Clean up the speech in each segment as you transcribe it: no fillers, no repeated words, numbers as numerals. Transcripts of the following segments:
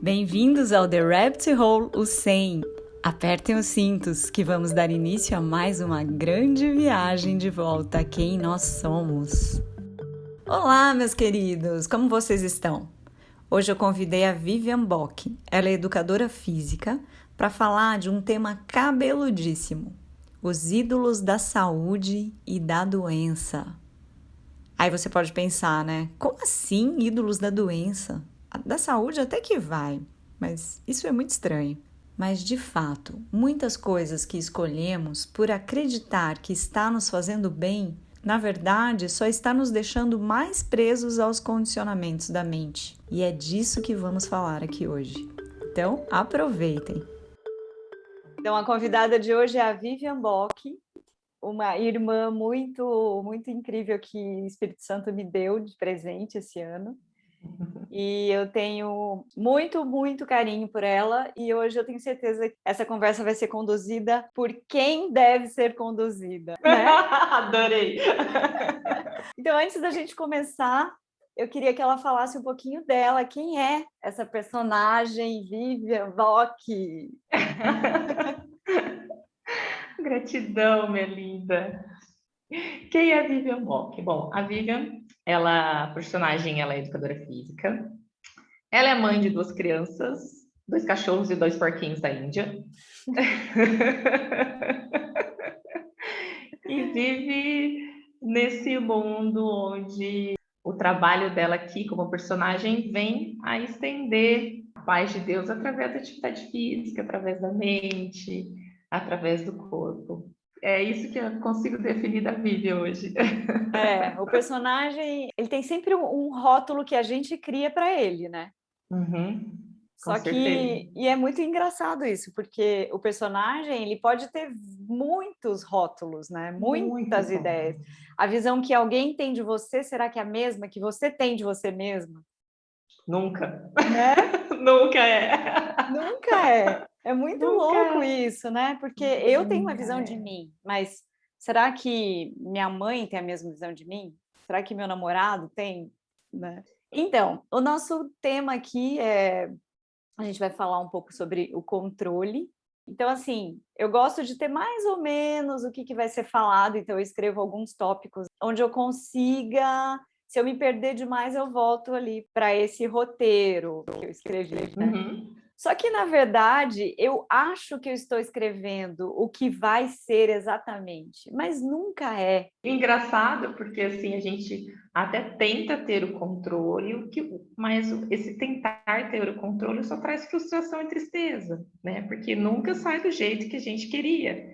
Bem-vindos ao The Rabbit Hole, o 100. Apertem os cintos que vamos dar início a mais uma grande viagem de volta a quem nós somos. Olá, meus queridos! Como vocês estão? Hoje eu convidei a Vivian Bock, ela é educadora física, para falar de um tema cabeludíssimo: os ídolos da saúde e da doença. Aí você pode pensar, né? Como assim ídolos da doença? Da saúde até que vai, mas isso é muito estranho. Mas, de fato, muitas coisas que escolhemos por acreditar que está nos fazendo bem, na verdade, só está nos deixando mais presos aos condicionamentos da mente. E é disso que vamos falar aqui hoje. Então, aproveitem! Então, a convidada de hoje é a Vivian Bock, uma irmã muito incrível que o Espírito Santo me deu de presente esse ano. E eu tenho muito carinho por ela, e hoje eu tenho certeza que essa conversa vai ser conduzida por quem deve ser conduzida, né? Adorei! Então, antes da gente começar, eu queria que ela falasse um pouquinho dela. Quem é essa personagem Vivian Bock? Gratidão, minha linda. Quem é a Vivian Bock? Bom, a Vivian, a personagem, ela é educadora física. Ela é mãe de 2 crianças, 2 cachorros e 2 porquinhos da Índia. E vive nesse mundo onde o trabalho dela aqui como personagem vem a estender a paz de Deus através da atividade física, através da mente, através do corpo. É isso que eu consigo definir da Vivian hoje. O personagem, ele tem sempre um rótulo que a gente cria para ele, né? Com Só certeza. que, e é muito engraçado isso, porque o personagem, ele pode ter muitos rótulos, né? Muitas Muitos ideias. rótulos. A visão que alguém tem de você, será que é a mesma que você tem de você mesma? Nunca. Né? Nunca é. Nunca é. É muito Nunca louco é. isso, né? Porque eu tenho uma Nunca visão de é. mim, mas será que minha mãe tem a mesma visão de mim? Será que meu namorado tem? Né? Então, o nosso tema aqui a gente vai falar um pouco sobre o controle. Então, assim, eu gosto de ter mais ou menos o que vai ser falado, então eu escrevo alguns tópicos onde eu consiga, se eu me perder demais, eu volto ali para esse roteiro que eu escrevi, né? Só que, na verdade, eu acho que eu estou escrevendo o que vai ser exatamente, mas nunca é. Engraçado, porque assim a gente até tenta ter o controle, mas esse tentar ter o controle só traz frustração e tristeza, né? Porque nunca sai do jeito que a gente queria.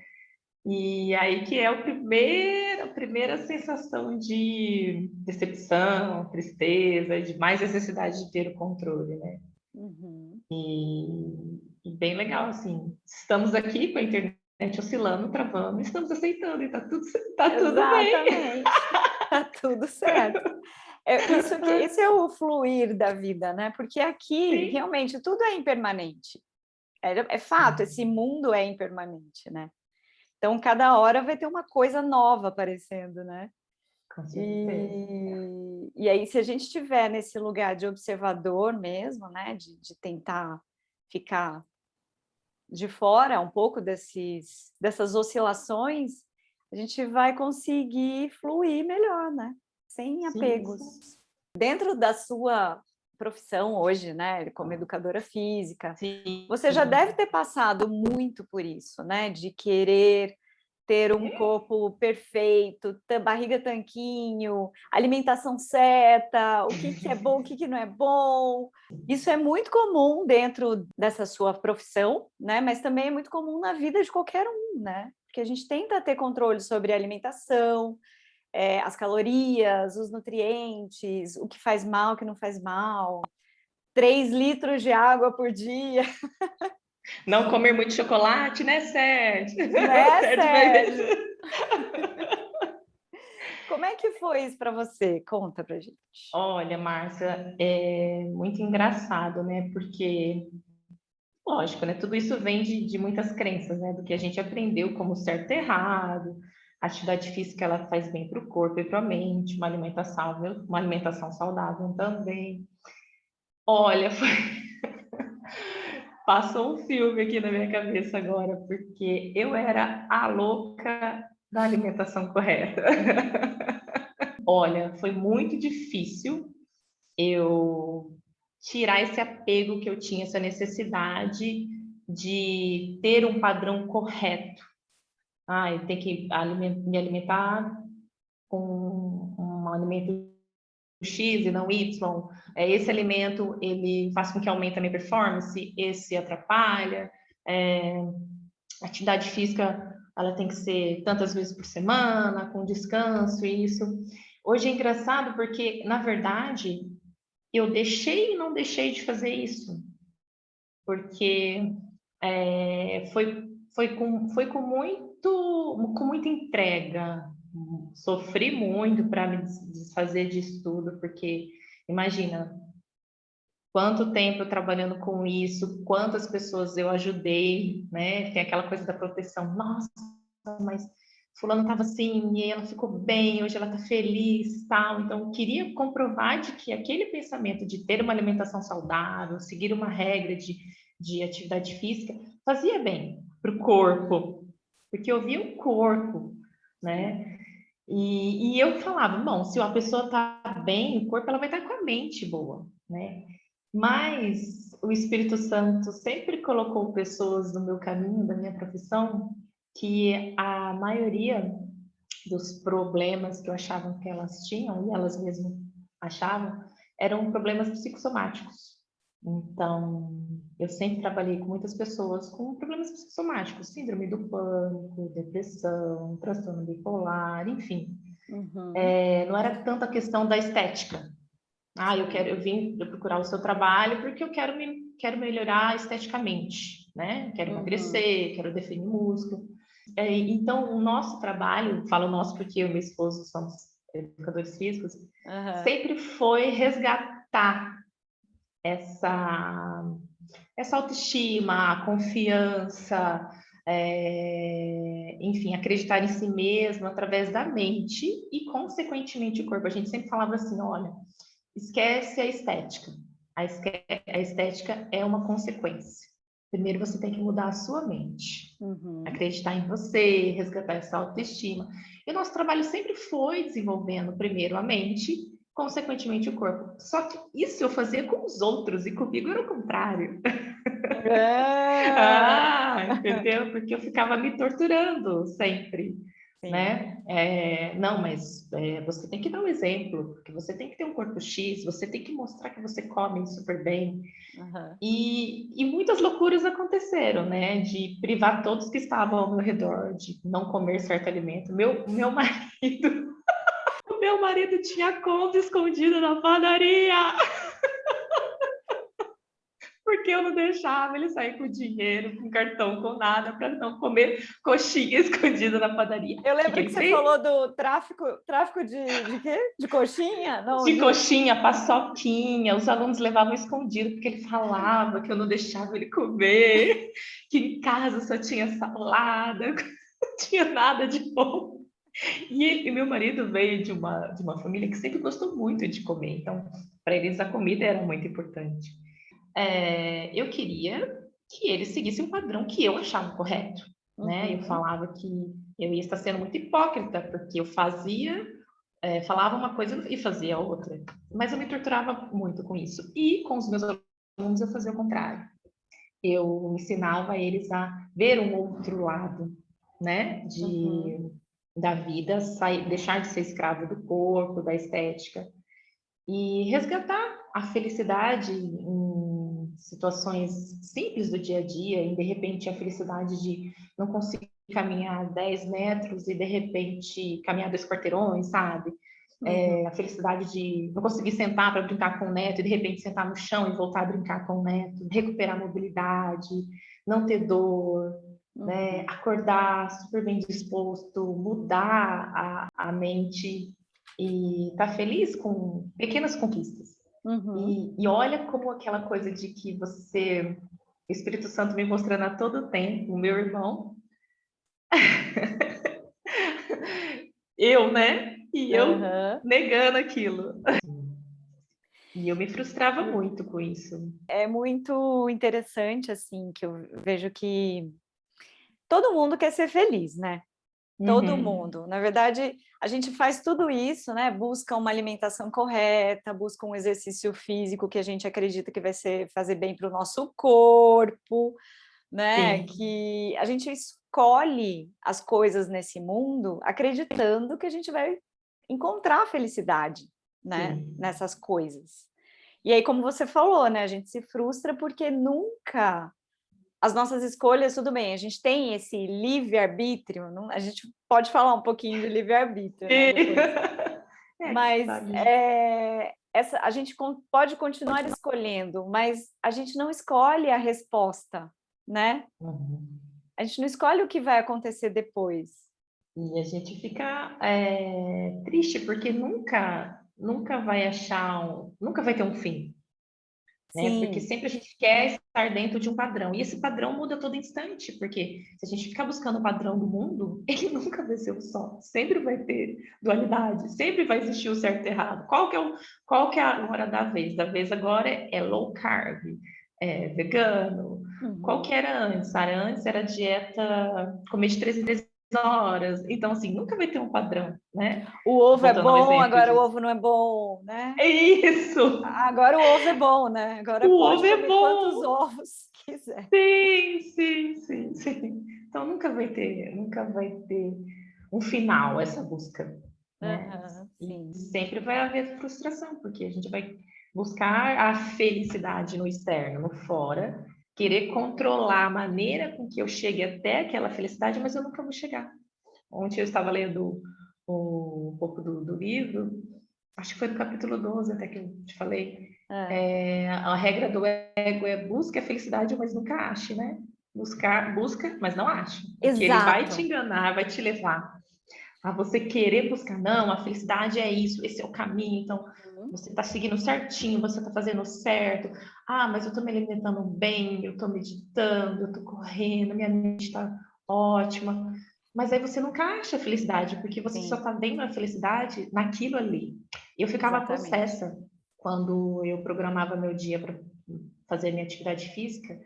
E aí que é a primeira sensação de decepção, tristeza, de mais necessidade de ter o controle, né? Uhum. E bem legal, assim. Estamos aqui com a internet oscilando, travando, estamos aceitando e tá tudo bem. Exatamente. Tá tudo certo. Isso é o fluir da vida, né? Porque aqui, Sim. realmente, tudo é impermanente. É fato, esse mundo é impermanente, né? Então, cada hora vai ter uma coisa nova aparecendo, né? Com certeza. E aí, se a gente estiver nesse lugar de observador mesmo, né? De tentar ficar de fora um pouco dessas oscilações, a gente vai conseguir fluir melhor, né? Sem Sim, sim. apegos. Dentro da sua profissão hoje, né, como educadora física, você já deve Sim. ter passado muito por isso, né, de querer ter um corpo perfeito, barriga tanquinho, alimentação certa, o que é bom, o que não é bom. Isso é muito comum dentro dessa sua profissão, né? Mas também é muito comum na vida de qualquer um, né? Porque a gente tenta ter controle sobre a alimentação, as calorias, os nutrientes, o que faz mal, o que não faz mal. 3 litros de água por dia. Não comer muito chocolate, né, Sérgio? Né, Sérgio vai Sérgio? ver. Como é que foi isso para você? Conta pra gente. Olha, Márcia, é muito engraçado, né? Porque, lógico, né? Tudo isso vem de muitas crenças, né? Do que a gente aprendeu como certo e errado. A atividade física, ela faz bem para o corpo e para a mente. Uma alimentação saudável também. Olha, Passou um filme aqui na minha cabeça agora, porque eu era a louca da alimentação correta. Olha, foi muito difícil eu tirar esse apego que eu tinha, essa necessidade de ter um padrão correto. Eu tenho que me alimentar com um alimento X e não Y. Esse alimento, ele faz com que aumente a minha performance, esse atrapalha. Atividade física, ela tem que ser tantas vezes por semana, com descanso, isso. Hoje é engraçado porque, na verdade, eu deixei e não deixei de fazer isso, porque foi com muita entrega. Sofri muito para me desfazer disso tudo, porque imagina quanto tempo eu trabalhando com isso, quantas pessoas eu ajudei, né? Tem aquela coisa da proteção. Nossa, mas fulano estava assim e ela ficou bem, hoje ela está feliz, tal. Então, eu queria comprovar de que aquele pensamento de ter uma alimentação saudável, seguir uma regra de atividade física, fazia bem para o corpo, porque eu via o corpo, né? E eu falava, bom, se uma pessoa está bem, o corpo ela vai estar com a mente boa, né? Mas o Espírito Santo sempre colocou pessoas no meu caminho, da minha profissão, que a maioria dos problemas que eu achava que elas tinham, e elas mesmas achavam, eram problemas psicossomáticos. Então, eu sempre trabalhei com muitas pessoas com problemas psicossomáticos, síndrome do pânico, depressão, transtorno bipolar, enfim. Não era tanto a questão da estética. Eu vim procurar o seu trabalho porque eu quero melhorar esteticamente, né? Quero emagrecer, quero definir músculo. Então, o nosso trabalho, falo nosso porque eu e meu esposo somos educadores físicos, sempre foi resgatar essa autoestima, a confiança, enfim, acreditar em si mesmo através da mente e, consequentemente, o corpo. A gente sempre falava assim, olha, esquece a estética. A estética é uma consequência. Primeiro você tem que mudar a sua mente, acreditar em você, resgatar essa autoestima. E o nosso trabalho sempre foi desenvolvendo primeiro a mente, consequentemente o corpo. Só que isso eu fazia com os outros e comigo era o contrário. Entendeu? Porque eu ficava me torturando sempre. Sim. Né? Não, mas você tem que dar um exemplo, porque você tem que ter um corpo X, você tem que mostrar que você come super bem. E muitas loucuras aconteceram, né? De privar todos que estavam ao meu redor de não comer certo alimento. Meu marido, o meu marido tinha conta escondida na padaria. Porque eu não deixava ele sair com dinheiro, com cartão, com nada, para não comer coxinha escondida na padaria. Eu lembro que você fez? falou do tráfico de quê? De coxinha? Não, de coxinha, paçoquinha. Os alunos levavam escondido, porque ele falava que eu não deixava ele comer, que em casa só tinha salada, não tinha nada de bom. E meu marido veio de uma família que sempre gostou muito de comer, então para eles a comida era muito importante. Eu queria que eles seguissem um padrão que eu achava correto, né? Eu falava que eu ia estar sendo muito hipócrita, porque eu falava uma coisa e fazia outra, mas eu me torturava muito com isso. E com os meus alunos eu fazia o contrário. Eu ensinava eles a ver um outro lado, né? Da vida, deixar de ser escravo do corpo, da estética e resgatar a felicidade em situações simples do dia a dia, e de repente a felicidade de não conseguir caminhar 10 metros e de repente caminhar 2 quarteirões, sabe? A felicidade de não conseguir sentar para brincar com o neto e de repente sentar no chão e voltar a brincar com o neto, recuperar a mobilidade, não ter dor, né? Acordar super bem disposto, mudar a mente e estar feliz com pequenas conquistas. E olha como aquela coisa de que o Espírito Santo me mostrando a todo tempo, o meu irmão, eu, né? E eu negando aquilo. E eu me frustrava muito com isso. É muito interessante, assim, que eu vejo que todo mundo quer ser feliz, né? Todo Uhum. mundo. Na verdade, a gente faz tudo isso, né? Busca uma alimentação correta, busca um exercício físico que a gente acredita que vai fazer bem para o nosso corpo, né? Sim, Que a gente escolhe as coisas nesse mundo acreditando que a gente vai encontrar felicidade, né? sim. Nessas coisas. E aí, como você falou, né? A gente se frustra porque nunca as nossas escolhas, tudo bem, a gente tem esse livre-arbítrio, a gente pode falar um pouquinho de livre-arbítrio, né, depois. É, Mas sabe? a gente pode continuar escolhendo, mas a gente não escolhe a resposta, né? Uhum. A gente não escolhe o que vai acontecer depois. E a gente fica triste porque nunca vai nunca vai ter um fim, né? Porque Sim, sempre a gente quer estar dentro de um padrão. E esse padrão muda a todo instante, porque se a gente ficar buscando o padrão do mundo, ele nunca vai ser o só. Sempre vai ter dualidade, sempre vai existir o certo e errado. Qual que é a hora da vez? Da vez agora é low carb, é vegano. Qual que uhum. era antes? Antes era dieta, comer de 3 em 3 horas. Então, assim, nunca vai ter um padrão, né? O ovo é Voltando ao bom, exemplo agora o de... ovo não é bom, né? É isso! Agora o ovo é bom, né? Agora O pode ovo é comer quantos bom! ovos quiser. Sim, sim, sim, sim. Então nunca vai ter um final essa busca, né? Aham, E sim, sempre vai haver frustração, porque a gente vai buscar a felicidade no externo, no fora, querer controlar a maneira com que eu chegue até aquela felicidade, mas eu nunca vou chegar. Ontem eu estava lendo um pouco do livro, acho que foi no capítulo 12 até que eu te falei. é, A regra do ego é busque a felicidade, mas nunca ache, né? Busca, mas não ache. Porque ele vai te exato. enganar, vai te levar a você querer buscar. Não, a felicidade é isso, esse é o caminho. Então, Uhum. você está seguindo certinho, você está fazendo certo. Ah, mas eu estou me alimentando bem, eu estou meditando, eu estou correndo, minha mente está ótima. Mas aí você nunca acha a felicidade, porque você só Sim, está vendo a felicidade naquilo ali. Eu ficava exatamente. possessa quando eu programava meu dia para fazer minha atividade física.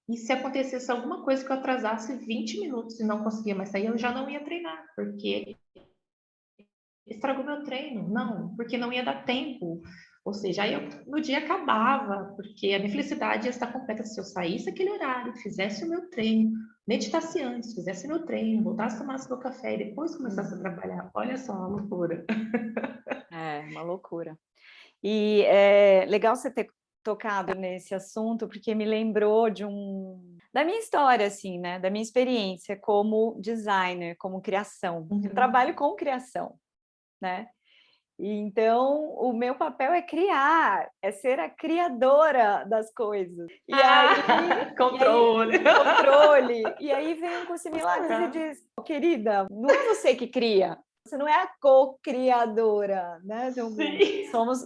E se acontecesse alguma coisa que eu atrasasse 20 minutos e não conseguia mais sair, eu já não ia treinar, porque estragou meu treino. Não, porque não ia dar tempo. Ou seja, aí no dia acabava, porque a minha felicidade ia estar completa se eu saísse aquele horário, fizesse o meu treino, meditasse antes, fizesse meu treino, voltasse a tomar meu café e depois começasse a Uhum. trabalhar. Olha só a loucura. É uma loucura. E é legal você ter tocado nesse assunto, porque me lembrou da minha história, assim, né? Da minha experiência como designer, como criação. Eu trabalho Uhum. com criação, né? E então o meu papel é criar, é ser a criadora das coisas. Ah, E aí controle. controle. E aí vem um curso em milagres e diz: "Oh, querida, não é você que cria. Você não é a co-criadora, né? Então, Sim. somos.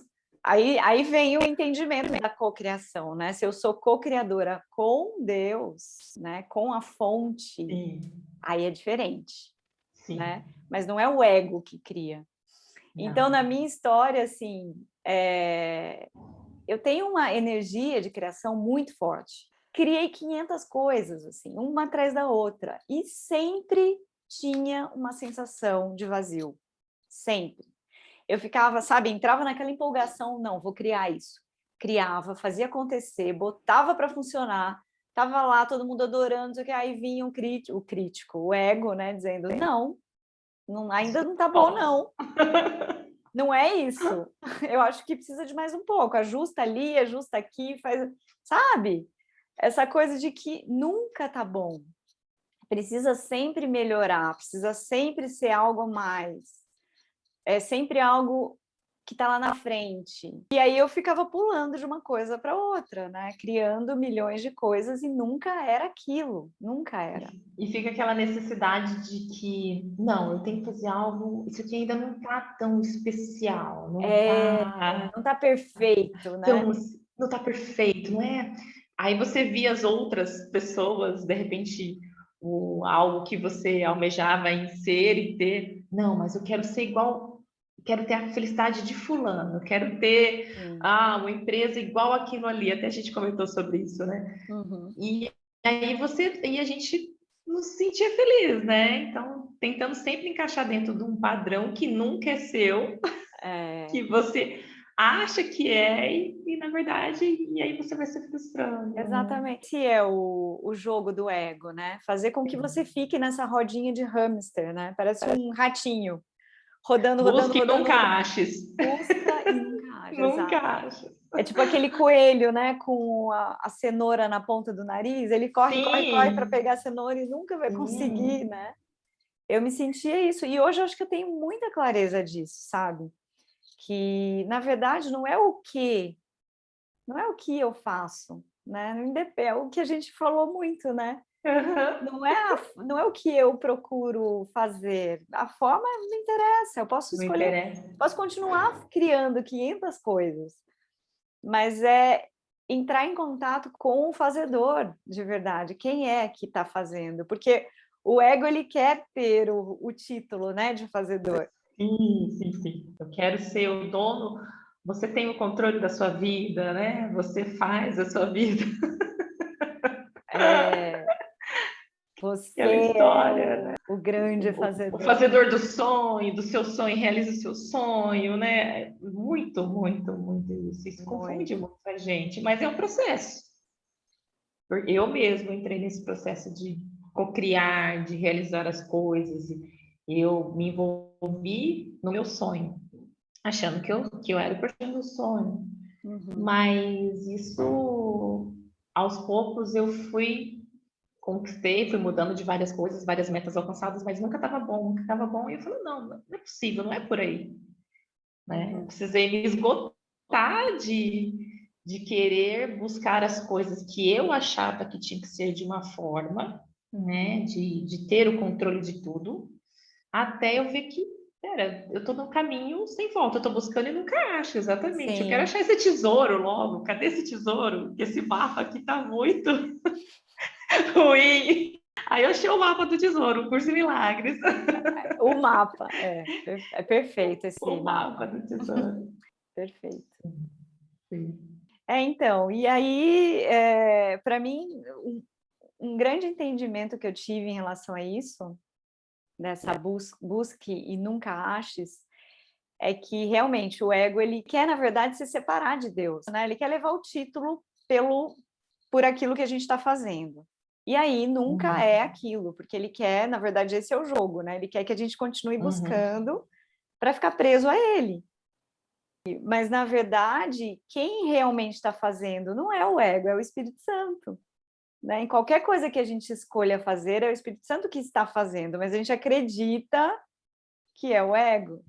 Aí vem o entendimento da cocriação, né? Se eu sou co-criadora com Deus, né? Com a fonte, Sim, aí é diferente, sim. né? Mas não é o ego que cria. Então, Não. na minha história, assim, eu tenho uma energia de criação muito forte. Criei 500 coisas, assim, uma atrás da outra, e sempre tinha uma sensação de vazio, sempre. Eu ficava, sabe, entrava naquela empolgação, não, vou criar isso. Criava, fazia acontecer, botava para funcionar, tava lá todo mundo adorando, que aí vinha o ego, né, dizendo, não, ainda não tá bom, Ó, não. Não é isso. Eu acho que precisa de mais um pouco. Ajusta ali, ajusta aqui, faz, sabe? Essa coisa de que nunca tá bom. Precisa sempre melhorar, precisa sempre ser algo a mais. É sempre algo que está lá na frente. E aí eu ficava pulando de uma coisa para outra, né? Criando milhões de coisas e nunca era aquilo, nunca era. e fica aquela necessidade de que, não, eu tenho que fazer algo, isso aqui ainda não tá tão especial, Não está perfeito, né? tão, não tá perfeito, não é? Aí você via as outras pessoas, de repente, algo que você almejava em ser e ter, não, mas eu quero ser igual quero ter a felicidade de fulano, quero ter Sim. uma empresa igual aquilo ali. Até a gente comentou sobre isso, né? Uhum. E aí a gente não se sentia feliz, né? Então, tentando sempre encaixar dentro de um padrão que nunca é seu, É, que você acha que é, e na verdade, e aí você vai se frustrando, né? exatamente. Esse é o jogo do ego, né? Fazer com que você fique nessa rodinha de hamster, né? Parece um ratinho, rodando, rodando, Busque e rodando, nunca rodando. aches. Busca e nunca acha, Nunca exato. aches. É tipo aquele coelho, né, com a cenoura na ponta do nariz, ele corre, corre, corre para Sim, pegar a cenoura e nunca vai conseguir, sim. né? Eu me sentia isso, e hoje eu acho que eu tenho muita clareza disso, sabe? Que, na verdade, não é o que eu faço, né? É o que a gente falou muito, né? Aham. Não é o que eu procuro fazer, a forma não interessa, eu posso Não escolher, interessa. posso continuar criando 500 coisas, mas é entrar em contato com o fazedor de verdade, quem é que está fazendo, porque o ego ele quer ter o título, né, de fazedor. Sim, sim, sim. Eu quero ser o dono. Você tem o controle da sua vida, né? Você faz a sua vida. É, Aquela você é história, né? o grande O fazedor. fazedor do sonho, do seu sonho, realiza o seu sonho, né? Muito, muito, muito isso. Isso confunde Muito. muito a gente, mas é um processo. Eu mesmo entrei nesse processo de cocriar, de realizar as coisas. E eu me envolvi no meu sonho, achando que eu era o personagem do sonho. Uhum. Mas isso, aos poucos, eu conquistei, fui mudando de várias coisas, várias metas alcançadas, mas nunca estava bom, nunca estava bom. E eu falei, não, não é possível, não é por aí, né? Eu Uhum. precisei me esgotar de querer buscar as coisas que eu achava que tinha que ser de uma forma, né? Uhum. De ter o controle de tudo, até eu ver que, pera, eu tô num caminho sem volta, eu tô buscando e nunca acho, exatamente. Eu quero Sim. achar esse tesouro logo, cadê esse tesouro? Esse mapa aqui tá muito ruim. Aí eu achei o mapa do tesouro, o curso em milagres. O mapa, é perfeito O esse mapa mapa. do tesouro. Perfeito. Sim. Então, e aí, para mim, um grande entendimento que eu tive em relação a isso, dessa busque e nunca aches, é que realmente o ego ele quer, na verdade, se separar de Deus, né? Ele quer levar o título por aquilo que a gente está fazendo. E aí nunca é Uhum. aquilo, porque ele quer, na verdade, esse é o jogo, né? Ele quer que a gente continue Uhum. buscando para ficar preso a ele. Mas, na verdade, quem realmente está fazendo não é o ego, é o Espírito Santo. Né? Em qualquer coisa que a gente escolha fazer, é o Espírito Santo que está fazendo, mas a gente acredita que é o ego.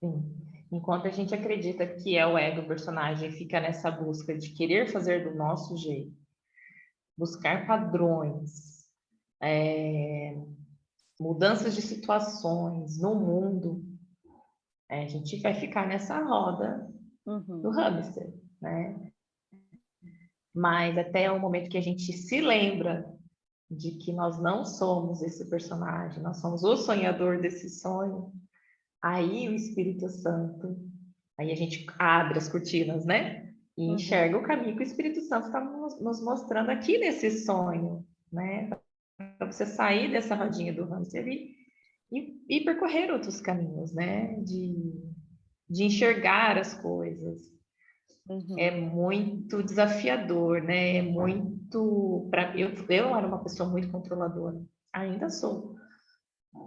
Sim. Enquanto a gente acredita que é o ego, o personagem fica nessa busca de querer fazer do nosso jeito, buscar padrões, mudanças de situações no mundo, a gente vai ficar nessa roda do Uhum. hamster, né? Mas até o momento que a gente se lembra de que nós não somos esse personagem, nós somos o sonhador desse sonho, aí o Espírito Santo, aí a gente abre as cortinas, né? E Uhum. enxerga o caminho que o Espírito Santo está nos mostrando aqui nesse sonho, né? Para você sair dessa rodinha do hamster e percorrer outros caminhos, né? De enxergar as coisas. É Uhum. muito desafiador, né? É muito. Eu era uma pessoa muito controladora, ainda sou,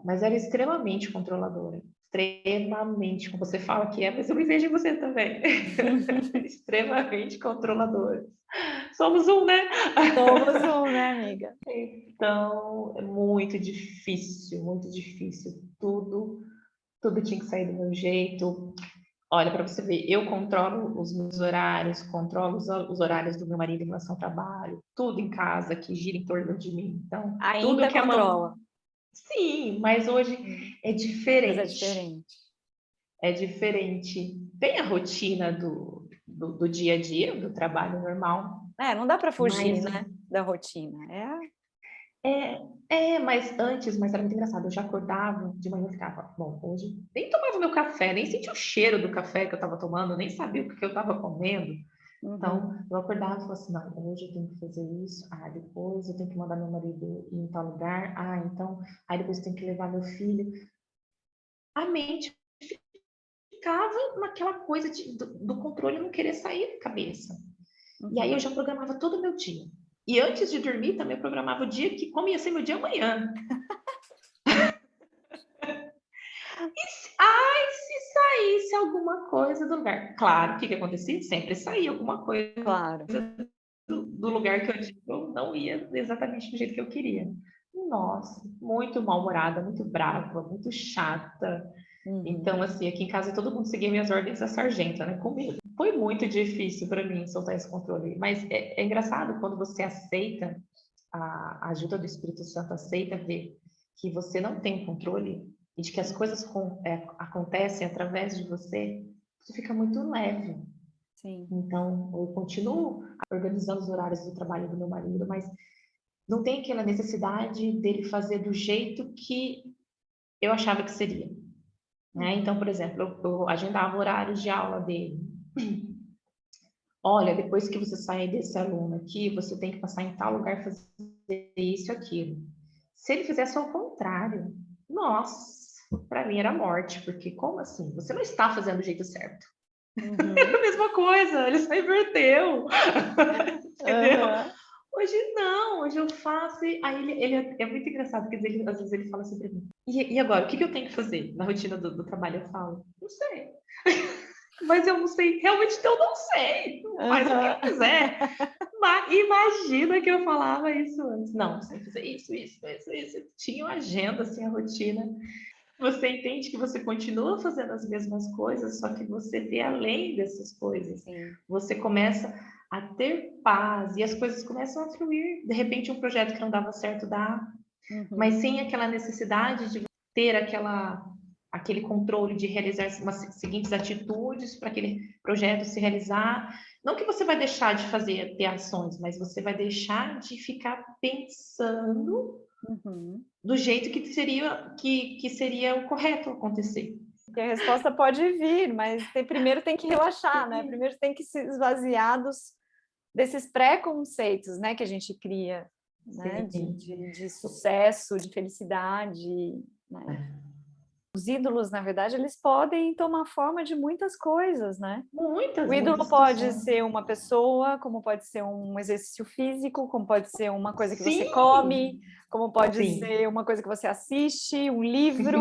mas era extremamente controladora. Extremamente, como você fala que é, mas eu me vejo em você também. Extremamente controladora. Somos um, né? Somos um, né, amiga? Então, é muito difícil, muito difícil. Tudo tinha que sair do meu jeito. Olha, para você ver, eu controlo os meus horários, controlo os horários do meu marido em relação ao trabalho, tudo em casa que gira em torno de mim. Então, tudo Ainda que a mamãe. controla. Sim, mas hoje Sim. é Mas é diferente. diferente. É diferente. Tem a rotina do dia a dia, do trabalho normal, Não dá para fugir, mas né, da rotina. Mas antes, mas era muito engraçado. Eu já acordava de manhã e ficava, bom, hoje nem tomava meu café, nem sentia o cheiro do café que eu estava tomando, nem sabia o que eu estava comendo. Uhum. Então, eu acordava e falava assim, não, hoje eu tenho que fazer isso, depois eu tenho que mandar meu marido ir em tal lugar, então, aí depois eu tenho que levar meu filho. A mente ficava naquela coisa do controle não querer sair da cabeça. E aí eu Uhum. já programava todo o meu dia. E antes de dormir também eu programava o dia que como ia ser meu dia amanhã. Se saísse alguma coisa do lugar. Claro, o que acontecia? Sempre saía alguma coisa Claro. do lugar que eu digo, não ia exatamente do jeito que eu queria. Nossa, muito mal-humorada, muito brava, muito chata. Uhum. Então, assim, aqui em casa todo mundo seguia minhas ordens da sargenta, né? Comigo. Foi muito difícil para mim soltar esse controle. Mas é engraçado quando você aceita a ajuda do Espírito Santo, aceita ver que você não tem controle e de que as coisas acontecem através de você, você fica muito leve. Sim. Então, eu continuo organizando os horários do trabalho do meu marido, mas não tem aquela necessidade dele fazer do jeito que eu achava que seria. Né? Então, por exemplo, eu agendava horários de aula dele. Olha, depois que você sair desse aluno aqui, você tem que passar em tal lugar fazer isso e aquilo. Se ele fizesse ao contrário, nossa, para mim era morte, porque como assim? Você não está fazendo do jeito certo. Uhum. Era a mesma coisa, ele só inverteu. Entendeu? Aham. Hoje não, hoje eu faço. Aí ele é muito engraçado, porque às vezes ele fala assim pra mim: e agora, o que eu tenho que fazer na rotina do trabalho? Eu falo: não sei. Mas eu não sei, realmente eu não sei. Faz o que eu Aham. quiser. Mas imagina que eu falava isso antes. Não, você tem que fazer isso. Tinha uma agenda, assim, a rotina. Você entende que você continua fazendo as mesmas coisas, só que você vê além dessas coisas. Sim. Você começa a ter paz e as coisas começam a fluir. De repente, um projeto que não dava certo dá, mas Uhum. sem aquela necessidade de ter aquele controle de realizar umas seguintes atitudes para aquele projeto se realizar. Não que você vai deixar de fazer, ter ações, mas você vai deixar de ficar pensando Uhum. do jeito que seria o correto acontecer. Porque a resposta pode vir, mas primeiro tem que relaxar, né? Primeiro tem que se esvaziar desses preconceitos, né, que a gente cria, né, Sim. de sucesso, de felicidade, né? Os ídolos, na verdade, eles podem tomar forma de muitas coisas, né? O Muitas ídolo pode situações. ser uma pessoa, como pode ser um exercício físico, como pode ser uma coisa que você come, Sim, como pode sim. ser uma coisa que você assiste, um livro,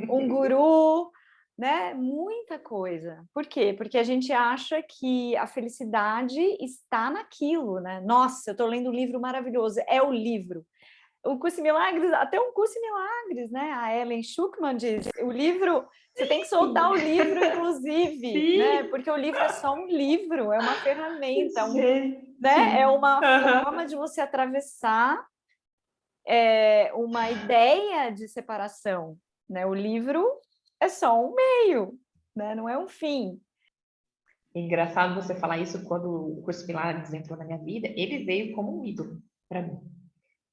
um guru, né? Muita coisa. Por quê? Porque a gente acha que a felicidade está naquilo, né? Nossa, eu estou lendo um livro maravilhoso, é o livro. O Curso em Milagres, até um Curso em Milagres, né? A Ellen Schuckman diz, o livro, você tem que soltar o livro, inclusive, né? Sim, Porque o livro é só um livro, é uma ferramenta, né? É sim. uma forma Uhum. de você atravessar uma ideia de separação, né? O livro é só um meio, né? Não é um fim. É engraçado você falar isso quando o curso Pilates entrou na minha vida, ele veio como um ídolo para mim,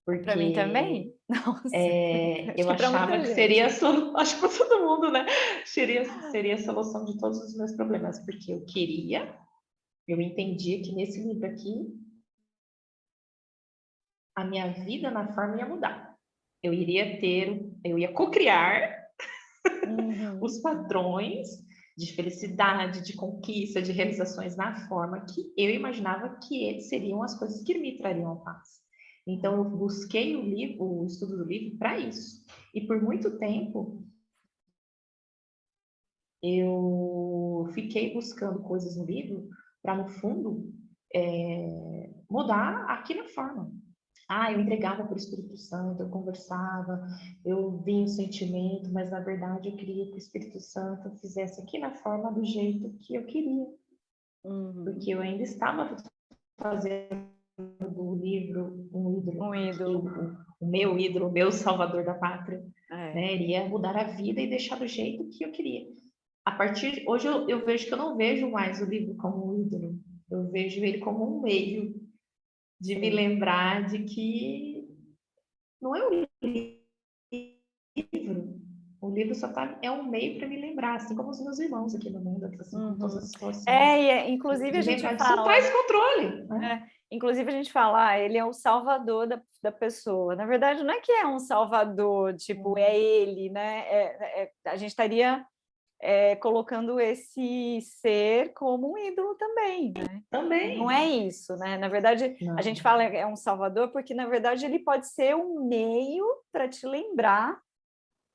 Para mim porque também? Nossa, acho eu que para achava muita que seria gente. a solução, acho que para todo mundo, né? Seria a solução de todos os meus problemas, porque eu entendia que nesse livro aqui, a minha vida na forma ia mudar. Eu ia cocriar Uhum. os padrões de felicidade, de conquista, de realizações na forma que eu imaginava que seriam as coisas que me trariam paz. Então, eu busquei o estudo do livro para isso. E por muito tempo, eu fiquei buscando coisas no livro para, no fundo, mudar aqui forma. Eu entregava para o Espírito Santo, eu conversava, eu via o sentimento, mas na verdade eu queria que o Espírito Santo fizesse aqui na forma do jeito que eu queria, Uhum. porque eu ainda estava fazendo do livro um ídolo, Um porque ídolo. o meu ídolo, o meu salvador da pátria, É. né, iria mudar a vida e deixar do jeito que eu queria. A partir de hoje eu vejo que eu não vejo mais o livro como um ídolo, eu vejo ele como um meio de me Sim. lembrar de que não é o livro. O livro só é um meio para me lembrar, assim como os meus irmãos aqui no mundo, assim, com todas as situações. Inclusive a De gente lembrar de fala... soltar esse controle, né? Inclusive a gente fala, ele é o salvador da pessoa. Na verdade, não é que é um salvador, tipo, é ele, né? A gente estaria colocando esse ser como um ídolo também, né? Também. Não é isso, né? Na verdade, Não. a gente fala é um salvador porque, na verdade, ele pode ser um meio para te lembrar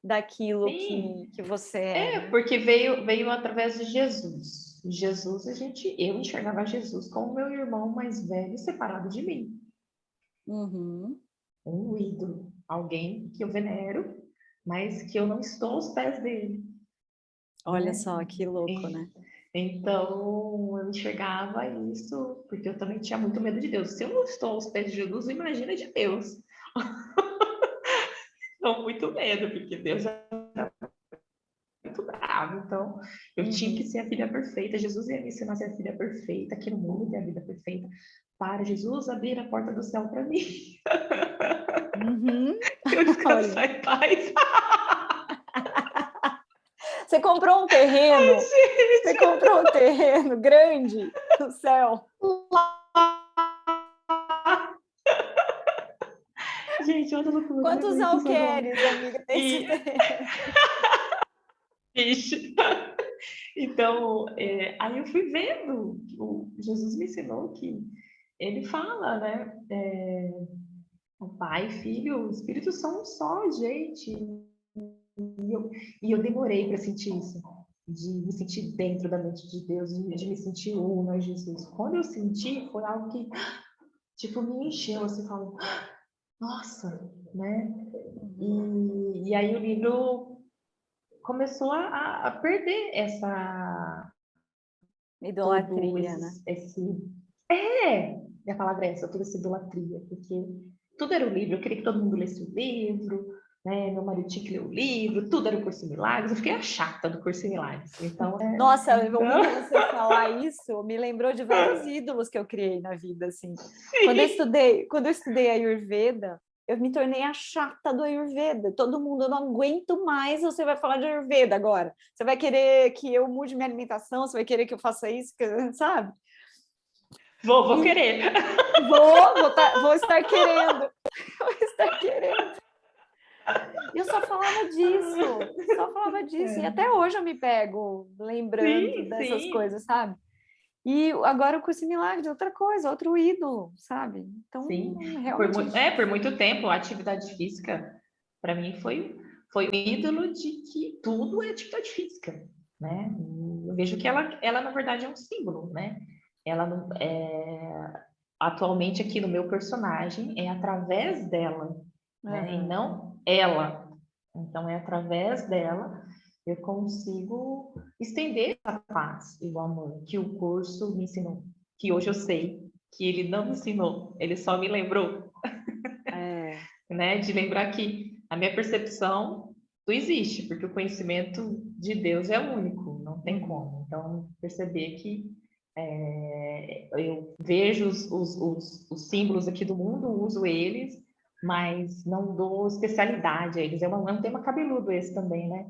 daquilo que você é, né? Porque veio através de Jesus. Jesus, eu enxergava Jesus como meu irmão mais velho separado de mim. Uhum. Um ídolo, alguém que eu venero, mas que eu não estou aos pés dele. Olha só, que louco, né? Então, eu enxergava isso, porque eu também tinha muito medo de Deus. Se eu não estou aos pés de Jesus, imagina de Deus. Estou muito medo, porque Deus é muito bravo. Então, eu tinha que ser a filha perfeita. Jesus ia me ensinar a ser a filha perfeita, aqui no mundo ter a vida perfeita, para Jesus abrir a porta do céu para mim. Uhum. Eu descansar em paz. Você comprou um terreno? Ai, Você comprou um terreno grande no céu? Gente, olha a loucura, não Quantos aguento isso agora. alqueires, amiga, nesse terreno? Ixi. Então, aí eu fui vendo, o Jesus me ensinou que ele fala, né? O Pai, Filho, o Espírito são um só, gente. E eu demorei para sentir isso, de me sentir dentro da mente de Deus, de me sentir uno a Jesus. Quando eu senti, foi algo que, tipo, me encheu, assim, falou, nossa, né? E aí o livro começou a perder todo Idolatria, né? a palavra é essa, toda essa idolatria, porque tudo era o livro, eu queria que todo mundo lesse o livro, né? Meu marido tinha que ler o livro, tudo era o Curso em Milagres, eu fiquei a chata do Curso em Milagres. Então, Nossa, ouvindo você falar isso, me lembrou de vários ídolos que eu criei na vida, assim. Quando eu estudei Ayurveda, eu me tornei a chata do Ayurveda. Todo mundo, eu não aguento mais, você vai falar de Ayurveda agora. Você vai querer que eu mude minha alimentação, você vai querer que eu faça isso, sabe? Vou querer. Vou estar querendo. Vou estar querendo. Eu só falava disso. E até hoje eu me pego lembrando dessas coisas, sabe? E agora o Curso em Milagres, outra coisa, outro ídolo, sabe? Então, realmente... Por muito tempo, a atividade física, para mim, foi um ídolo de que tudo é atividade física, né? Eu vejo que ela na verdade, é um símbolo, né? Ela não, atualmente, aqui no meu personagem, é através dela, né? E não ela. Então, é através dela eu consigo estender a paz e o amor que o curso me ensinou, que hoje eu sei que ele não me ensinou, ele só me lembrou, né? De lembrar que a minha percepção não existe, porque o conhecimento de Deus é único, não tem como. Então, perceber que eu vejo os símbolos aqui do mundo, uso eles, mas não dou especialidade a eles. É um tema cabeludo esse também, né?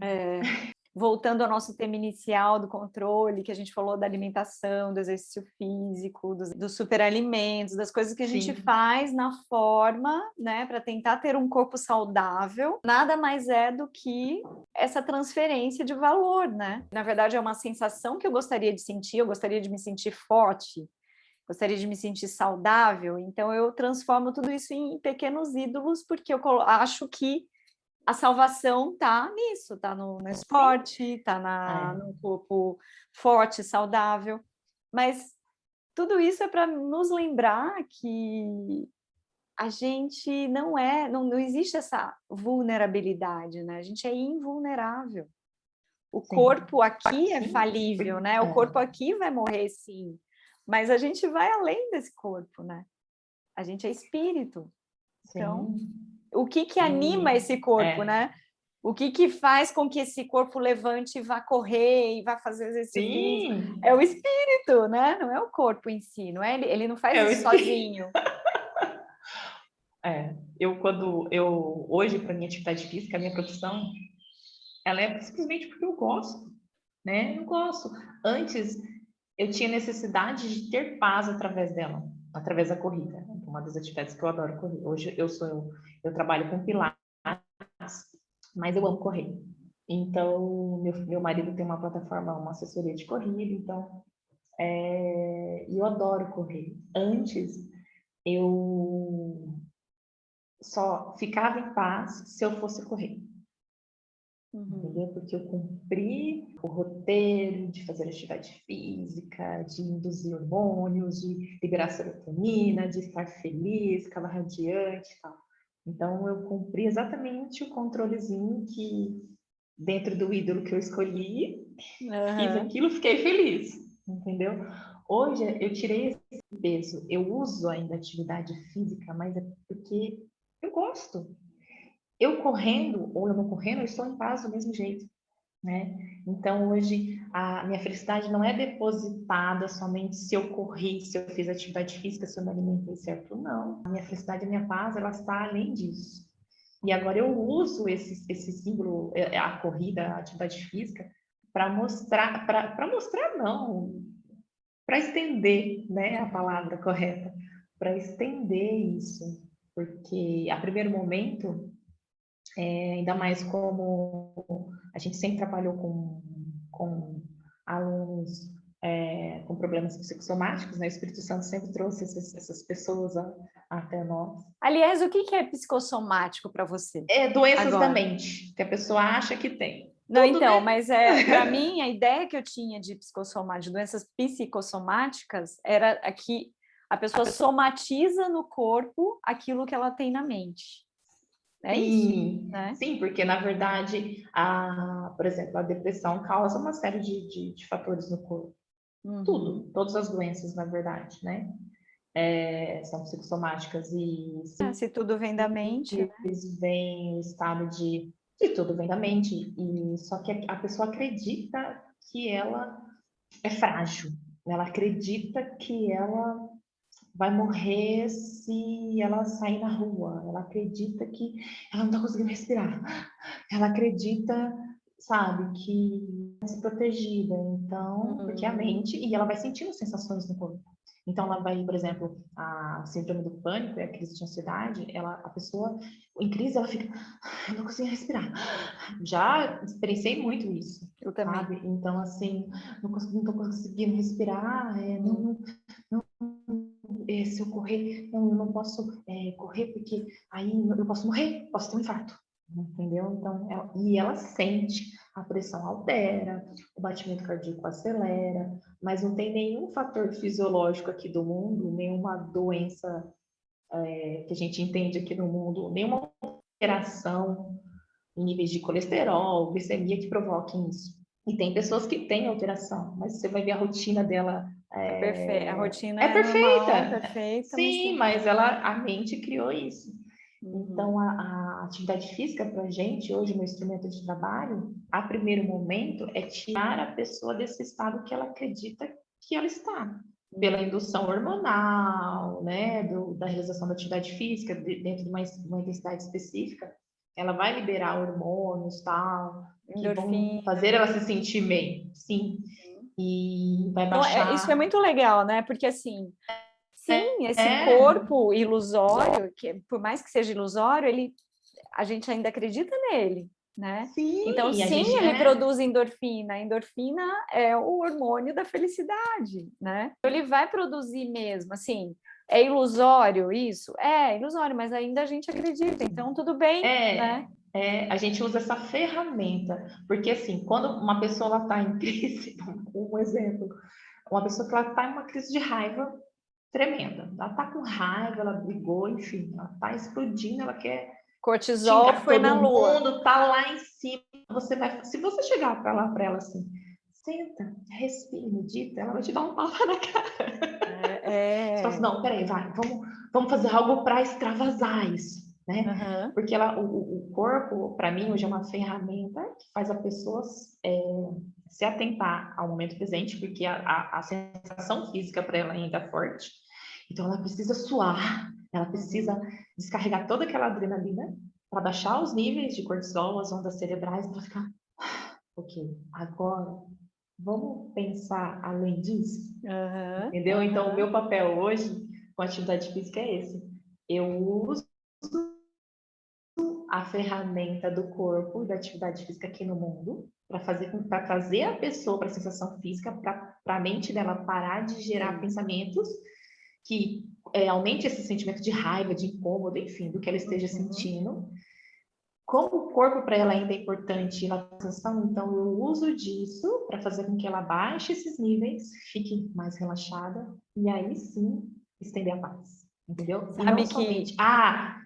Voltando ao nosso tema inicial do controle, que a gente falou da alimentação, do exercício físico, dos superalimentos, das coisas que a gente faz na forma, né, para tentar ter um corpo saudável, nada mais é do que essa transferência de valor, né? Na verdade, é uma sensação que eu gostaria de sentir, eu gostaria de me sentir forte, gostaria de me sentir saudável, então eu transformo tudo isso em pequenos ídolos, porque eu acho que a salvação está nisso, está no esporte, está no corpo forte, saudável, mas tudo isso é para nos lembrar que a gente não existe essa vulnerabilidade, né? A gente é invulnerável. O corpo aqui é falível, né? O corpo aqui vai morrer, sim, mas a gente vai além desse corpo, né? A gente é espírito. Então, o que anima esse corpo, né? O que faz com que esse corpo levante e vá correr e vá fazer exercício físico? É o espírito, né? Não é o corpo em si, não é? Ele não faz isso sozinho. hoje, para minha atividade física, a minha profissão, ela é simplesmente porque eu gosto, né? Eu gosto. Antes, eu tinha necessidade de ter paz através dela, através da corrida. Uma das atividades que eu adoro correr. Hoje eu trabalho com pilates, mas eu amo correr. Então, meu marido tem uma plataforma, uma assessoria de corrida, então eu adoro correr. Antes, eu só ficava em paz se eu fosse correr. Entendeu? Porque eu cumpri o roteiro de fazer atividade física, de induzir hormônios, de liberar serotonina, de estar feliz, ficar radiante e tal. Então, eu cumpri exatamente o controlezinho que, dentro do ídolo que eu escolhi, fiz aquilo, fiquei feliz, entendeu? Hoje, eu tirei esse peso, eu uso ainda atividade física, mas é porque eu gosto. Eu correndo ou eu não correndo, eu estou em paz do mesmo jeito, né? Então, hoje, a minha felicidade não é depositada somente se eu corri, se eu fiz atividade física, se eu me alimentei certo, não. A minha felicidade, a minha paz, ela está além disso. E agora eu uso esse símbolo, a corrida, a atividade física, para mostrar, não, para estender, né, a palavra correta, para estender isso, porque a primeiro momento, ainda mais como a gente sempre trabalhou com alunos com problemas psicossomáticos, né? O Espírito Santo sempre trouxe essas pessoas até nós. Aliás, o que é psicossomático para você? Doenças da Agora. mente, que a pessoa acha que tem. Não, Tudo, então, né? mas para mim, a ideia que eu tinha de de doenças psicossomáticas, era que a pessoa somatiza no corpo aquilo que ela tem na mente. É isso, Sim, né? sim, porque na verdade, por exemplo, a depressão causa uma série de fatores no corpo. Tudo, todas as doenças, na verdade, né? São psicossomáticas e Se tudo vem da mente, né? eles vêm o estado de tudo vem da mente, e só que a pessoa acredita que ela é frágil, ela acredita que ela vai morrer se ela sair na rua, ela acredita que ela não está conseguindo respirar, ela acredita, sabe, que vai ser protegida, então, porque a mente, e ela vai sentindo sensações no corpo. Então, ela vai, por exemplo, a síndrome do pânico, a crise de ansiedade, a pessoa, em crise, ela fica, eu não consigo respirar. Já experienciei muito isso, Eu também. sabe? Então, assim, não estou conseguindo respirar, se eu correr, não, eu não posso correr porque aí eu posso morrer, posso ter um infarto, entendeu? Então, e ela sente, a pressão altera, o batimento cardíaco acelera, mas não tem nenhum fator fisiológico aqui do mundo, nenhuma doença que a gente entende aqui no mundo, nenhuma alteração em níveis de colesterol, glicemia que provoquem isso. E tem pessoas que têm alteração, mas você vai ver a rotina dela Perfeita. A rotina é é normal, perfeita. perfeita, mas Sim, tem. mas a mente criou isso. Então, a atividade física para a gente, hoje, no instrumento de trabalho, a primeiro momento, é tirar a pessoa desse estado que ela acredita que ela está, pela indução hormonal, né, da realização da atividade física, dentro de uma intensidade específica, ela vai liberar hormônios, tal, que vão Endorfina. fazer ela se sentir bem, sim, e vai Então, isso é baixar. muito legal, né? Porque, assim, sim, esse É, corpo ilusório, que por mais que seja ilusório, a gente ainda acredita nele, né? Então, sim, a sim, gente ele produz endorfina. A endorfina é o hormônio da felicidade, né? Ele vai produzir mesmo, assim. É ilusório isso? É ilusório, mas ainda a gente acredita, então tudo bem, né? A gente usa essa ferramenta, porque assim, quando uma pessoa está em crise, um exemplo, uma pessoa que ela está em uma crise de raiva tremenda, ela está com raiva, ela brigou, enfim, ela está explodindo, ela quer Cortisol xingar foi na todo lua. mundo, tá lá em cima, se você chegar para lá para ela assim, senta, respira, medita, ela vai te dar um pau na cara. Você fala assim, não, peraí, vamos fazer algo para extravasar isso, né? Uhum. Porque o corpo, para mim, hoje é uma ferramenta que faz a pessoa se atentar ao momento presente, porque a sensação física para ela ainda é forte. Então, ela precisa suar, Ela precisa descarregar toda aquela adrenalina para baixar os níveis de cortisol, as ondas cerebrais, para ficar, ok, agora vamos pensar além disso, Aham, entendeu? Então, o aham. meu papel hoje com a atividade física é esse. Eu uso a ferramenta do corpo, da atividade física aqui no mundo, para trazer a pessoa para a sensação física, para a mente dela parar de gerar Sim. pensamentos que aumente esse sentimento de raiva, de incômodo, enfim, do que ela esteja Uhum. sentindo. Como o corpo para ela ainda é importante na sensação, então eu uso disso para fazer com que ela baixe esses níveis, fique mais relaxada e aí sim estender a paz, entendeu? E não Sabe que. somente,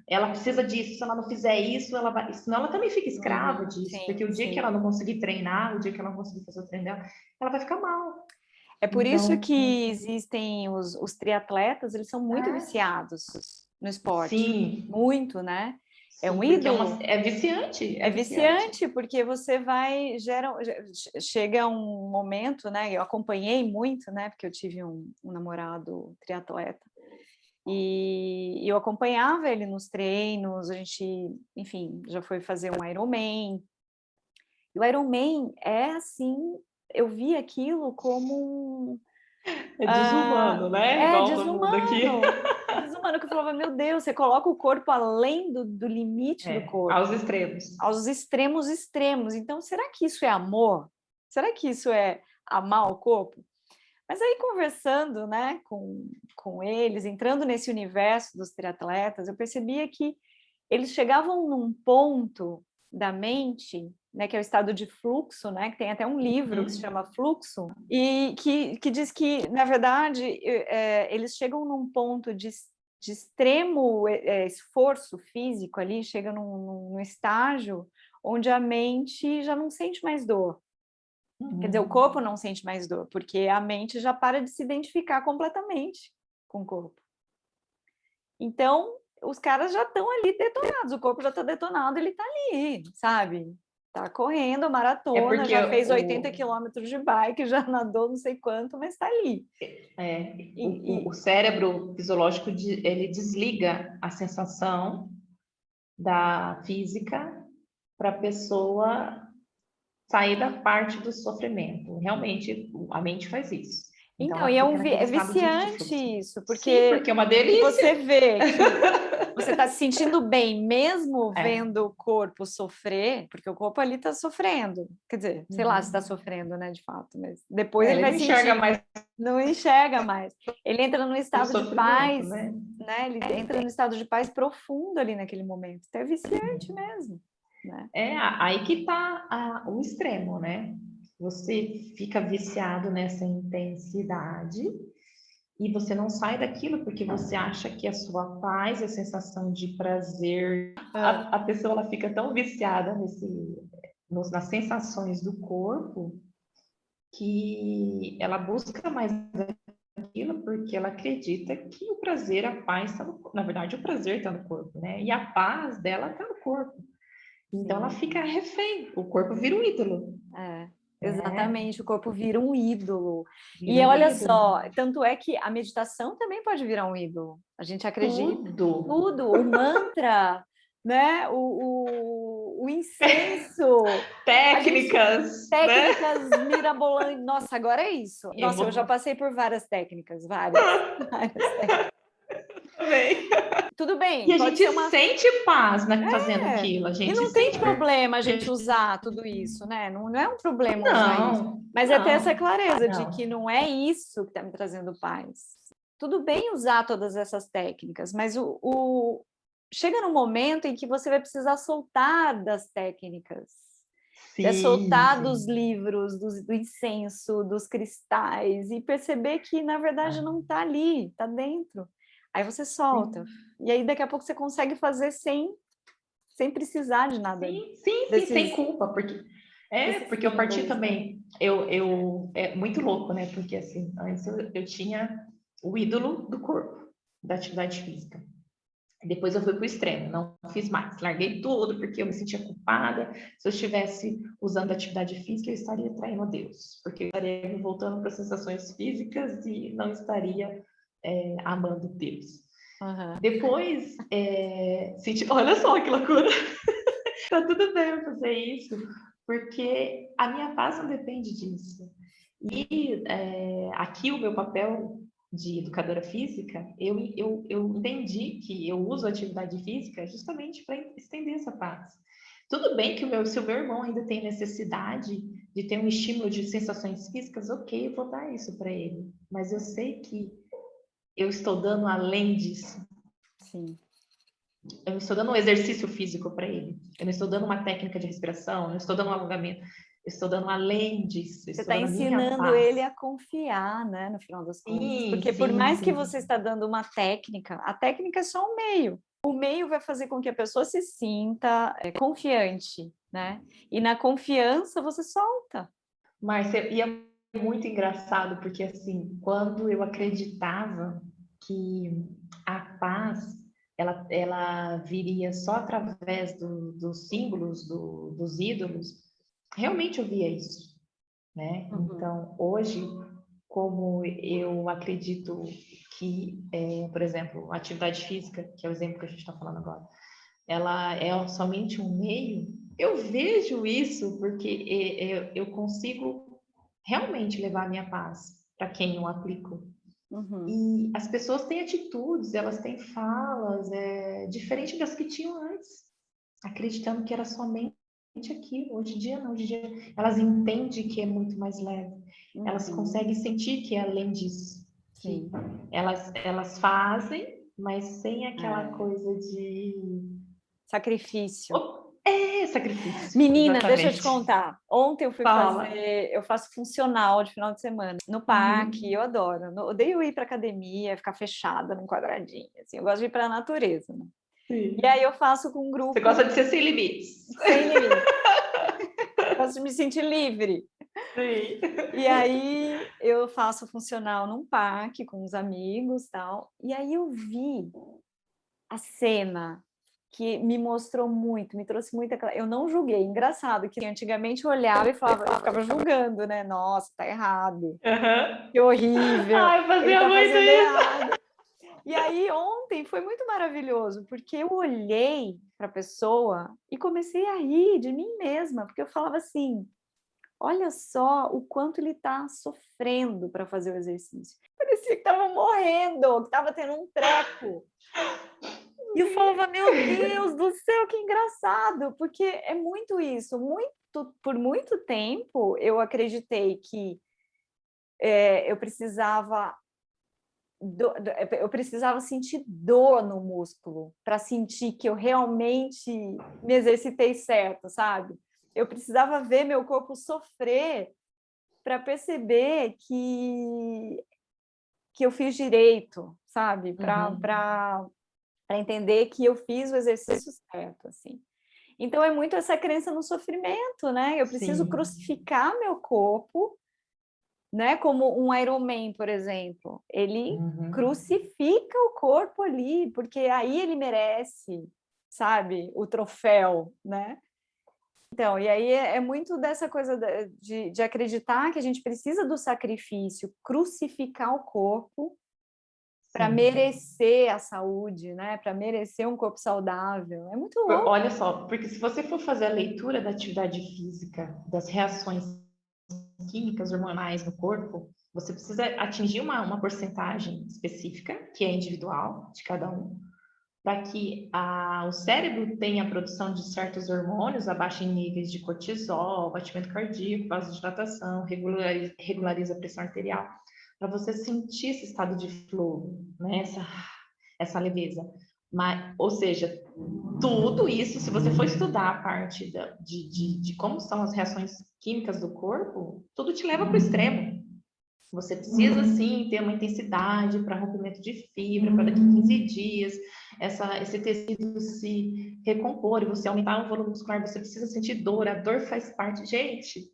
ela precisa disso, se ela não fizer isso, ela vai, senão ela também fica escrava Uhum, disso, sim, porque o dia que sim. ela não conseguir treinar, o dia que ela não conseguir fazer o treino dela, ela vai ficar mal. É por isso Então, que existem os triatletas, eles são muito é, viciados no esporte. sim, Muito, né? É um sim, porque ídolo. é viciante, é É viciante. viciante, porque você vai, chega um momento, né? Eu acompanhei muito, né? Porque eu tive um namorado triatleta, e eu acompanhava ele nos treinos, a gente, enfim, já foi fazer um Ironman. E o Ironman é assim, eu vi aquilo como É desumano, né? é Igual todo mundo aqui. desumano. Desumano, que eu falava, meu Deus, você coloca o corpo além do limite do Aos corpo, extremos. aos extremos extremos. Então, será que isso é amor? Será que isso é amar o corpo? Mas aí, conversando, né, com eles, entrando nesse universo dos triatletas, eu percebia que eles chegavam num ponto da mente, né, que é o estado de fluxo, né, que tem até um livro que se chama Fluxo, e que diz que, na verdade, eles chegam num ponto de extremo esforço físico ali, chega num estágio onde a mente já não sente mais dor. Quer dizer, o corpo não sente mais dor, porque a mente já para de se identificar completamente com o corpo. Então, os caras já estão ali detonados, o corpo já está detonado, ele está ali, sabe? Está correndo a É maratona, porque já fez 80 quilômetros de bike, já nadou não sei quanto, mas está ali. E, o e, cérebro fisiológico ele desliga a sensação da física para a pessoa sair da parte do sofrimento. Realmente, a mente faz isso. Então, então, ela e fica naquele é estado de viciante fluxo. isso, Sim, porque porque é uma você delícia. vê que você está se sentindo bem, mesmo É. vendo o corpo sofrer, porque o corpo ali está sofrendo. Quer dizer, sei lá se está Uhum. sofrendo, né, de fato, mas depois ele Ele vai não enxerga sentir, mais não enxerga mais. Ele entra num o estado de sofrimento, paz, né? né? Ele entra num estado de paz profundo ali naquele momento. Então é viciante mesmo, né? Aí que está o extremo, né? Você fica viciado nessa intensidade e você não sai daquilo porque você acha que a sua paz, a sensação de prazer, Ah, a pessoa ela fica tão viciada nas sensações do corpo que ela busca mais aquilo porque ela acredita que o prazer, a paz está no corpo. Na verdade, o prazer está no corpo, né? E a paz dela está no corpo. Então ela sim, fica refém, o corpo vira um ídolo, é. né? Exatamente, o corpo vira um ídolo. Vira E um olha ídolo. só, tanto é que a meditação também pode virar um ídolo. A gente acredita Tudo. tudo, o mantra, né? O incenso, a gente Técnicas, né? técnicas mirabolantes. Nossa, agora é isso. Eu Nossa, eu já vou passei por várias técnicas, várias, várias técnicas. também. Tudo E bem, a pode gente ser uma. sente paz, né, fazendo É, aquilo. A e gente não tem sente problema a gente usar tudo isso, né? Não é um problema usar isso. Não, Mas é ter essa não, clareza de que não. não é isso que está me trazendo paz. Tudo bem usar todas essas técnicas, mas chega num momento em que você vai precisar soltar das técnicas, Sim, soltar dos sim. livros, do incenso, dos cristais, e perceber que, na verdade, Ah, não está ali, está dentro. Aí você solta. sim. E aí, daqui a pouco, você consegue fazer sem precisar de nada Sim, sem desses, culpa, desses porque eu parti símbolos, né? também, é muito louco, né? Porque assim, antes eu tinha o ídolo do corpo, da atividade física. Depois eu fui para o extremo, não fiz mais, larguei tudo porque eu me sentia culpada. Se eu estivesse usando atividade física, eu estaria traindo a Deus, porque eu estaria voltando para as sensações físicas e não estaria amando Deus. Aham. Depois, olha só que loucura! Tá tudo bem eu fazer isso, porque a minha paz não depende disso. E aqui o meu papel de educadora física, eu entendi que eu uso a atividade física justamente para estender essa paz. Tudo bem que se o meu irmão ainda tem necessidade de ter um estímulo de sensações físicas, ok, eu vou dar isso para ele. Mas eu sei que eu estou dando além disso. Sim. Eu não estou dando um exercício físico para ele. Eu não estou dando uma técnica de respiração, eu não estou dando um alongamento. Eu estou dando além disso. Eu Você estou está dando a minha ensinando paz. ele a confiar, né, no final das contas. Sim, Porque por sim, mais que sim. você está dando uma técnica, a técnica é só um meio. O meio vai fazer com que a pessoa se sinta confiante, né? E na confiança você solta. Márcia, e é muito engraçado, porque assim, quando eu acreditava que a paz ela viria só através dos símbolos, dos ídolos, realmente eu via isso, né? Uhum. Então, hoje, como eu acredito que, por exemplo, a atividade física, que é o exemplo que a gente está falando agora, ela é somente um meio, eu vejo isso porque eu consigo realmente levar a minha paz para quem eu aplico. Uhum. E as pessoas têm atitudes, elas têm falas diferentes das que tinham antes, acreditando que era somente aquilo. Hoje em dia não, hoje em dia elas entendem que é muito mais leve, elas Uhum. conseguem sentir que é além disso, que Sim. elas fazem, mas sem aquela É. coisa de Sacrifício. sacrifício, Menina, deixa eu te exatamente. contar. Ontem Fala. eu faço funcional de final de semana no parque, Uhum. eu adoro. Odeio ir para academia, ficar fechada num quadradinho, assim. Eu gosto de ir para a natureza, né? E aí Sim. eu faço com um Você grupo gosta de ser sem limites. sem limite. Gosto de me sentir livre. Sim. E aí eu faço funcional num parque com os amigos, tal. E aí eu vi a cena que me mostrou muito, me trouxe muita eu não julguei, engraçado que antigamente eu olhava e falava, eu ficava julgando, né? Nossa, tá errado. Uhum. Que horrível. Ai, eu Ele fazia tá muito fazendo isso. errado. E aí ontem foi muito maravilhoso, porque eu olhei para a pessoa e comecei a rir de mim mesma, porque eu falava assim: olha só o quanto ele está sofrendo para fazer o exercício. Parecia que estava morrendo, que estava tendo um treco. E eu falava, meu Deus do céu, que engraçado, porque é muito isso. Por muito tempo eu acreditei que eu precisava eu precisava sentir dor no músculo para sentir que eu realmente me exercitei certo, sabe? Eu precisava ver meu corpo sofrer para perceber que eu fiz direito, sabe? Uhum. Para entender que eu fiz o exercício certo, assim. Então é muito essa crença no sofrimento, né? Eu preciso Sim. crucificar meu corpo, né? Como um Iron Man, por exemplo. Ele Uhum. crucifica o corpo ali, porque aí ele merece, sabe? O troféu, né? Então, e aí é muito dessa coisa de acreditar que a gente precisa do sacrifício, crucificar o corpo para Sim. merecer a saúde, né? Para merecer um corpo saudável. É muito Olha louco. só, porque se você for fazer a leitura da atividade física, das reações químicas hormonais no corpo, você precisa atingir uma porcentagem específica, que é individual de cada um, para que o cérebro tenha a produção de certos hormônios, abaixa em níveis de cortisol, batimento cardíaco, vasodilatação, regulariza a pressão arterial, para você sentir esse estado de flow, né? Essa leveza. Ou seja, tudo isso, se você for estudar a parte de como são as reações químicas do corpo, tudo te leva para o extremo. Você precisa, sim, ter uma intensidade para rompimento de fibra, para daqui a 15 dias, esse tecido se recompor e você aumentar o volume muscular, você precisa sentir dor, a dor faz parte. Gente,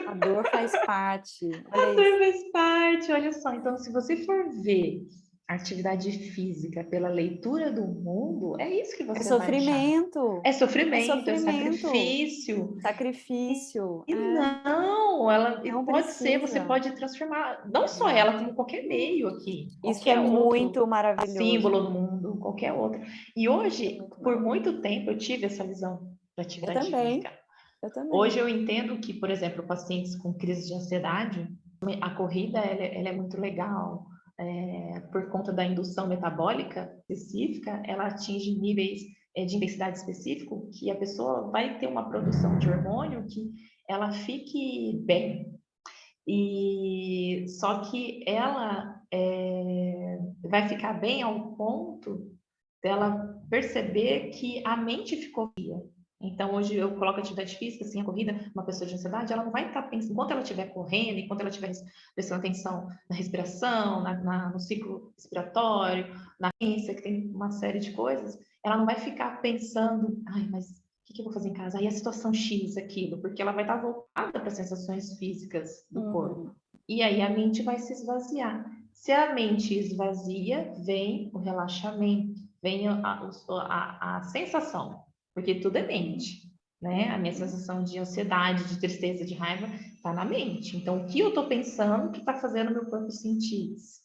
A dor faz parte. Olha a isso. dor faz parte, olha só. Então, se você for ver a atividade física pela leitura do mundo, é isso que É você vai achar. sofrimento. É É sofrimento, é sofrimento. sacrifício. Sacrifício. E não, ela Não pode ser, você precisa. pode transformar, não só ela, Exato. como qualquer meio aqui, Isso é qualquer outro muito maravilhoso. símbolo no mundo. como qualquer outra. E hoje, por muito tempo, eu tive essa visão da atividade física. Eu também. Hoje eu entendo que, por exemplo, pacientes com crise de ansiedade, a corrida ela é muito legal. Por conta da indução metabólica específica, ela atinge níveis de intensidade específico que a pessoa vai ter uma produção de hormônio que ela fique bem. E só que ela vai ficar bem ao ponto dela perceber que a mente ficou via. Então, hoje eu coloco atividade física, assim, a corrida, uma pessoa de ansiedade, ela não vai estar pensando, enquanto ela estiver correndo, enquanto ela estiver prestando atenção na respiração, no ciclo respiratório, na ciência, que tem uma série de coisas, ela não vai ficar pensando, ai, mas o que eu vou fazer em casa? Aí a situação X, aquilo, porque ela vai estar voltada para as sensações físicas do corpo. E aí a mente vai se esvaziar. Se a mente esvazia, vem o relaxamento, vem a sensação, porque tudo é mente, né? A minha sensação de ansiedade, de tristeza, de raiva, está na mente. Então, o que eu estou pensando que está fazendo meu corpo sentir isso,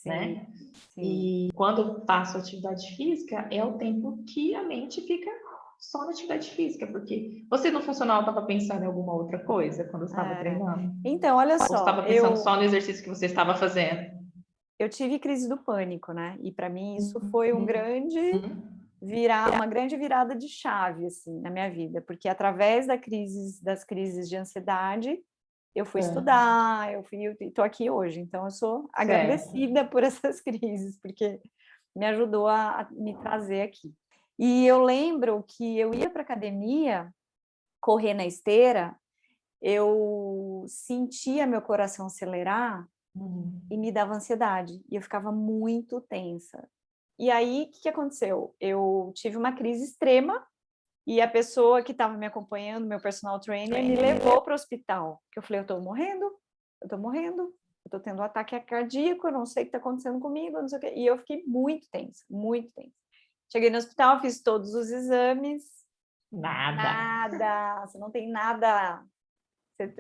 né? Sim. E quando eu faço atividade física, é o tempo que a mente fica só na atividade física, porque você no funcional estava pensando em alguma outra coisa quando estava treinando? Então, olha só. Ou estava pensando só no exercício que você estava fazendo? Eu tive crise do pânico, né? E para mim isso foi uma grande virada de chave, assim, na minha vida, porque através das crises de ansiedade, eu fui estudar, eu estou aqui hoje, então eu sou agradecida por essas crises, porque me ajudou a me trazer aqui. E eu lembro que eu ia para academia, correr na esteira, eu sentia meu coração acelerar e me dava ansiedade, e eu ficava muito tensa. E aí, o que aconteceu? Eu tive uma crise extrema, e a pessoa que estava me acompanhando, meu personal trainer, me levou para o hospital, que eu falei, eu estou morrendo, eu estou tendo um ataque cardíaco, eu não sei o que está acontecendo comigo, não sei o quê. E eu fiquei muito tensa, muito tensa. Cheguei no hospital, fiz todos os exames. Nada, você não tem nada.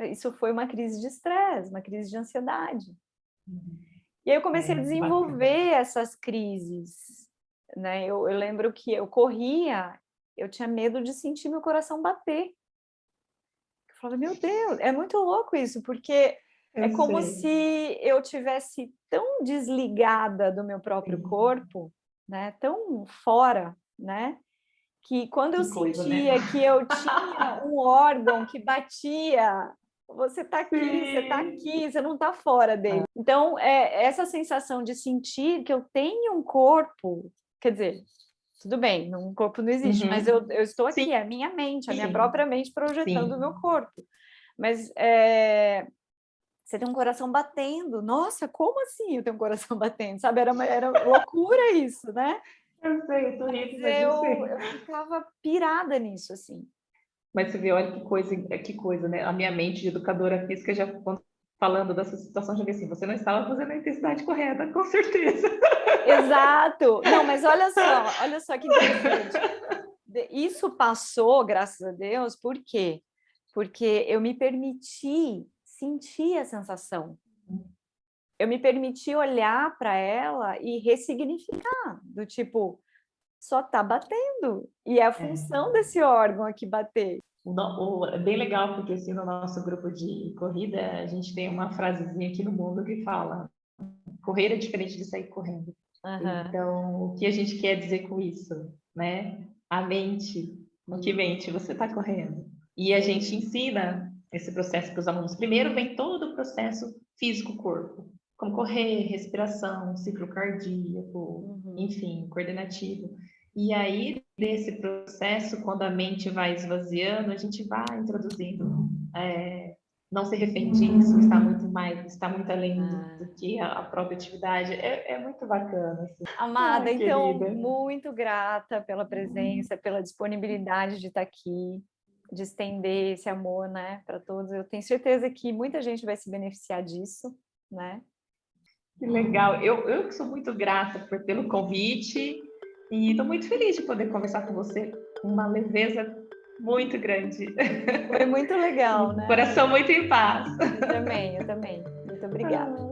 Isso foi uma crise de estresse, uma crise de ansiedade. E aí eu comecei a desenvolver essas crises, né? Eu lembro que eu corria, eu tinha medo de sentir meu coração bater. Eu falava, meu Deus, é muito louco isso, porque é como se eu tivesse tão desligada do meu próprio corpo, né? Tão fora, né? Que quando eu sentia que eu tinha um órgão que batia, você está aqui, você não está fora dele. Então, essa sensação de sentir que eu tenho um corpo, quer dizer, tudo bem, um corpo não existe, mas eu estou aqui, é a minha mente, a minha própria mente projetando o meu corpo. Mas você tem um coração batendo. Nossa, como assim eu tenho um coração batendo? Sabe, era loucura isso, né? Eu sei, eu tô rindo, mas eu ficava pirada nisso, assim. Mas você vê, olha que coisa, né? A minha mente de educadora física já falando dessa situação, já vi assim, você não estava fazendo a intensidade correta, com certeza. Exato. Não, mas olha só que interessante. Isso passou, graças a Deus, por quê? Porque eu me permiti sentir a sensação. Eu me permiti olhar para ela e ressignificar, do tipo, só está batendo. E é a função desse órgão aqui bater. É bem legal, porque assim, no nosso grupo de corrida, a gente tem uma frasezinha aqui no mundo que fala: correr é diferente de sair correndo. Então, o que a gente quer dizer com isso, né? A mente, no que mente, você está correndo. E a gente ensina esse processo para os alunos. Primeiro vem todo o processo físico-corpo, como correr, respiração, ciclo cardíaco, enfim, coordenativo. E aí, desse processo, quando a mente vai esvaziando, a gente vai introduzindo não ser refém disso, está muito além do que a própria atividade. É muito bacana. Assim. Amada, então, muito grata pela presença, pela disponibilidade de estar aqui, de estender esse amor, né, para todos. Eu tenho certeza que muita gente vai se beneficiar disso, né? Que legal. Eu que sou muito grata pelo convite e estou muito feliz de poder conversar com você com uma leveza muito grande. Foi muito legal, né? Coração muito em paz. Eu também. Muito obrigada.